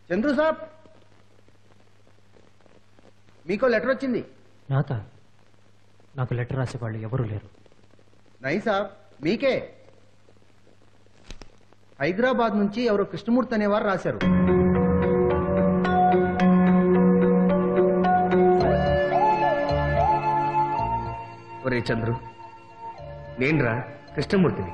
చంద్రు సాబ్, మీకో లెటర్ వచ్చింది. నాకు లెటర్ రాసేవాళ్ళు ఎవరూ లేరు. నై సాబ్, మీకే. హైదరాబాద్ నుంచి ఎవరో కృష్ణమూర్తి అనేవారు రాశారు. ఒరే చంద్రు, నేనురా కృష్ణమూర్తిని.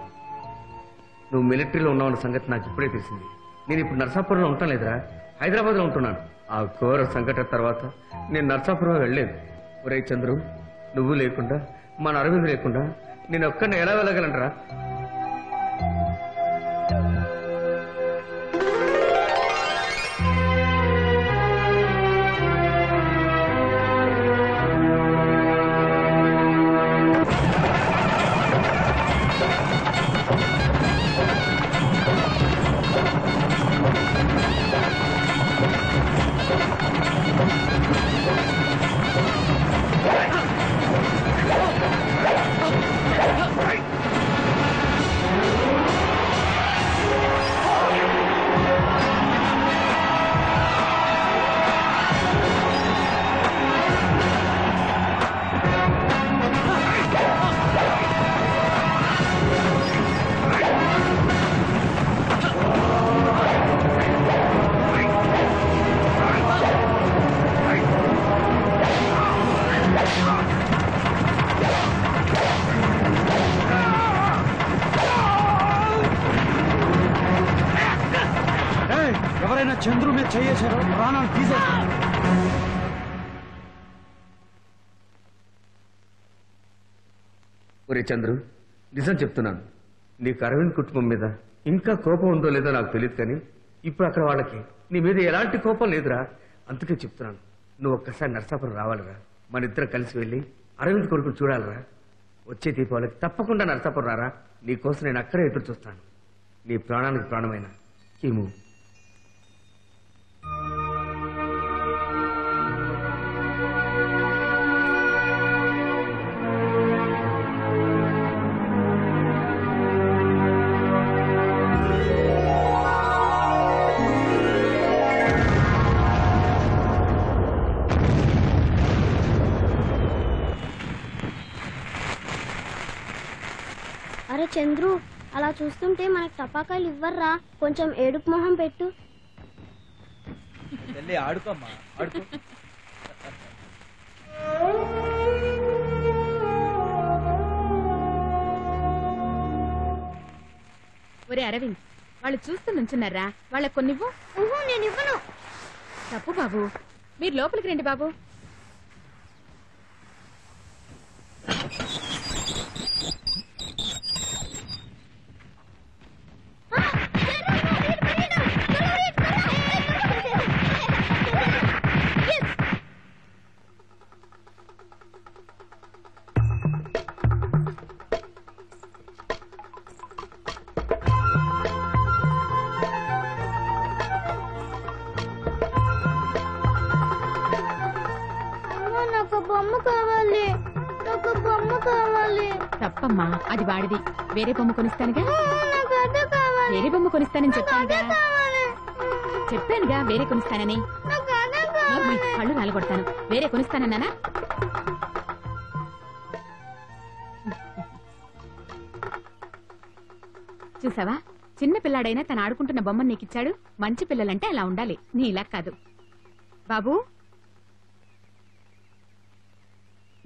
నువ్వు మిలిటరీలో ఉన్నావన్న సంగతి నాకు ఇప్పుడే తెలిసింది. నేను ఇప్పుడు నర్సాపురంలో ఉంటాను లేదురా, హైదరాబాద్లో ఉంటున్నాను. ఆ ఘోర సంఘటన తర్వాత నేను నర్సాపురం వెళ్ళలేదు. ఒరే చంద్రు, నువ్వు లేకుండా మన అరవింద్ లేకుండా నేను ఒక్కడిని ఎలా వెళ్ళగలనరా? ఎవరైనా చంద్రు మీద చేయేశారో ప్రాణాలు తీసేశారు. ఒరే చంద్రు, నిజం చెప్తున్నాను, నీకు అరవింద్ కుటుంబం మీద ఇంకా కోపం ఉందో లేదో నాకు తెలియదు, కానీ ఇప్పుడు అక్కడ వాళ్ళకి నీ మీద ఎలాంటి కోపం లేదురా. అందుకే చెప్తున్నాను, నువ్వు ఒక్కసారి నర్సాపురం రావాలిరా. మన ఇద్దరం కలిసి వెళ్ళి అరవింద్ కొడుకుని చూడాలిరా. వచ్చే దీపావళికి తప్పకుండా నర్సాపురం రారా. నీకోసం నేను అక్కడే ఎదురు చూస్తాను. నీ ప్రాణానికి ప్రాణమైన కీము. అరే చంద్రు, అలా చూస్తుంటే మనకు టపాకాయలు ఇవ్వర్రా. కొంచెం ఏడుపు మొహం పెట్టు. ఆడుకోమ్మా, ఆడుకో. ఒరే అరవింద్, వాళ్ళు చూస్తూ నుంచున్నారా, వాళ్ళకి కొన్నివ్వు. నేను ఇవ్వను. తప్పు బాబు, మీరు లోపలికి రండి బాబు. తప్పమ్మా, అది వాడిది. వేరే బొమ్మ కొనిస్తానుగా. వేరే బొమ్మ కొనిస్తానని చెప్పానుగా వేరే కొనిస్తానని. కళ్ళు నాలుగొడతాను. వేరే కొనిస్తానన్నానా? చూసావా, చిన్న పిల్లాడైనా తను ఆడుకుంటున్న బొమ్మను నీకిచ్చాడు. మంచి పిల్లలంటే అలా ఉండాలి, నీ ఇలా కాదు. బాబు,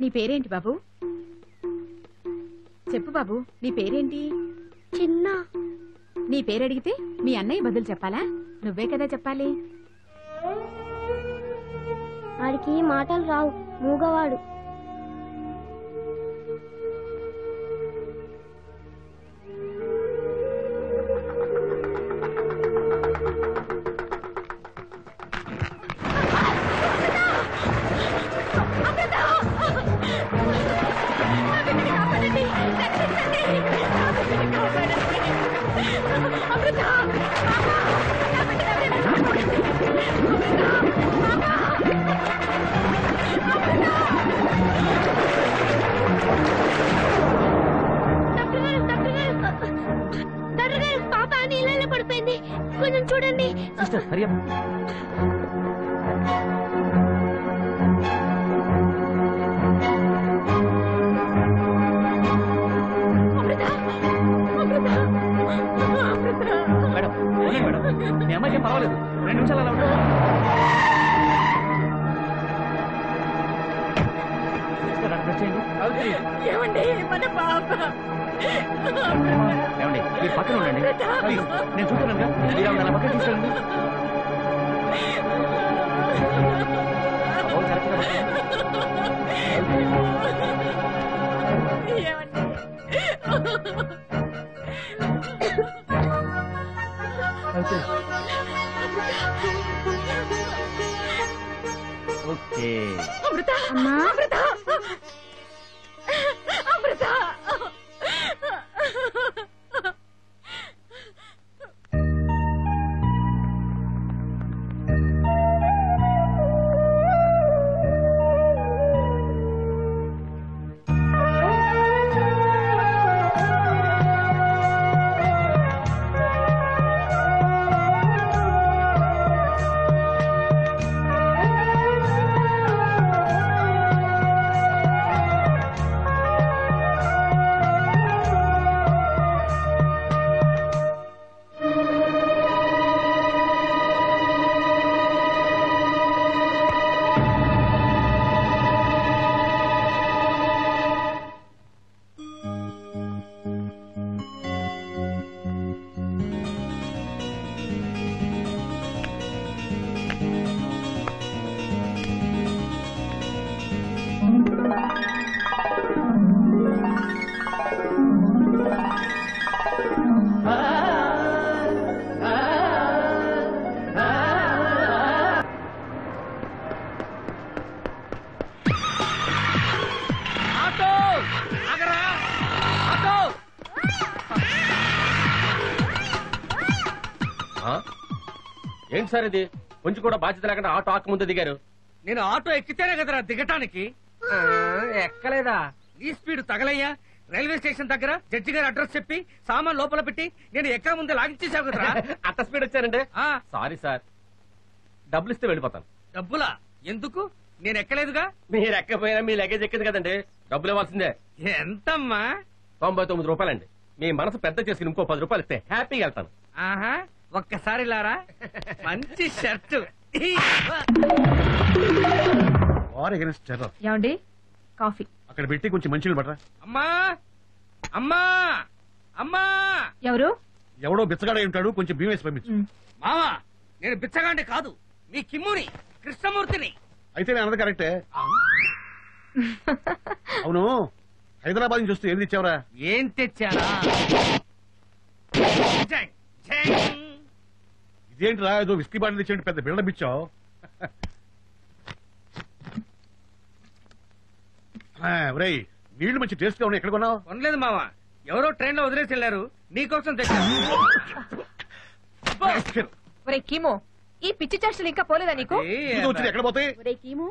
నీ పేరేంటి బాబు? చెప్పు బాబు, నీ పేరేంటి? చిన్న. నీ పేరడిగితే మీ అన్నయ్య బదులు చెప్పాలా? నువ్వే కదా చెప్పాలి. వాడికి మాటలు రావు, మూగవాడు. పాప నీళ్ళలో పడిపోయింది, కొంచెం చూడండి. Sister, Hari up. పర్వాలేదు 2 నిమిషాలు అలా ఉండు. ఏమండి మన పాప ఏమండి మీరు పక్కన ఉండండి ప్లీజ్, నేను చూస్తున్నాను మీరు ఆవిడ నా పక్కన తీసుకెళ్ళండి. బాబు, కరెక్ట్గా ఓకే. అమృత అమ్మా అమృత అమృత ఏంటి సార్ ఇది? కొంచెం కూడా బాధ్యత లేకుండా ఆటో ఆకు ముందు దిగారు. నేను ఆటో ఎక్కితేనే కదరా దిగటానికి. ఎక్కలేదా? ఈ స్పీడ్ తగలయ్యా. రైల్వే స్టేషన్ దగ్గర జడ్జి గారి అడ్రస్ చెప్పి సామాన్ లోపల పెట్టి నేను ఎక్క ముందే లాగిచ్చేసావు కదరా. అంత స్పీడ్ వచ్చానండి. ఆ, సారీ సార్, డబ్బులు ఇస్తే వెళ్ళిపోతాను. డబ్బులా? ఎందుకు? నేను ఎక్కలేదుగా. మీరు ఎక్కపోయినా మీ లగేజ్ ఎక్కింది కదండి, డబ్బులు ఇవ్వాల్సిందే. ఎంతమ్మా? 99 రూపాయలండి. మీ మనసు పెద్ద చేసుకుని ఇంకో 10 రూపాయలు ఇస్తే హ్యాపీగా వెళ్తాను. ఆహా, ఒక్కసారి లారా. మంచి షర్టు. ఏమండి కాఫీ అక్కడ పెట్టి కొంచెం మంచి పడరా. అమ్మా అమ్మా అమ్మా, ఎవరు ఎవడో బిచ్చగాడే ఉంటాడు, కొంచెం బియ్యం వేసి పంపించు. మావా నేను బిచ్చగాండి కాదు, మీ కిమ్ముని కృష్ణమూర్తిని. అయితే నేను అన్నది కరెక్టే. అవును, హైదరాబాద్ నుంచి వస్తే ఏం తెచ్చావరా? ఏం తెచ్చారా? జంగ్, జంగ్. ఇదేంట్రా, ఏదో విస్కీ బాటిల్ తెచ్చి పెద్ద బిల్డప్ ఇచ్చావు. ఒరేయ్, నీళ్లు మంచి టేస్ట్ గా ఉన్నాయి, ఎక్కడ కొన్నావు? కొనలేదు మావా, ఎవరో ట్రైన్ లో వదిలేసి వెళ్లారు, నీకోసం తెచ్చాను. ఒరే కీమో, ఈ పిచ్చి చర్చలు ఇంకా పోలేదా నీకు? ఏ, ఇది వచ్చింది ఎక్కడ పోతాయి? ఒరే కీము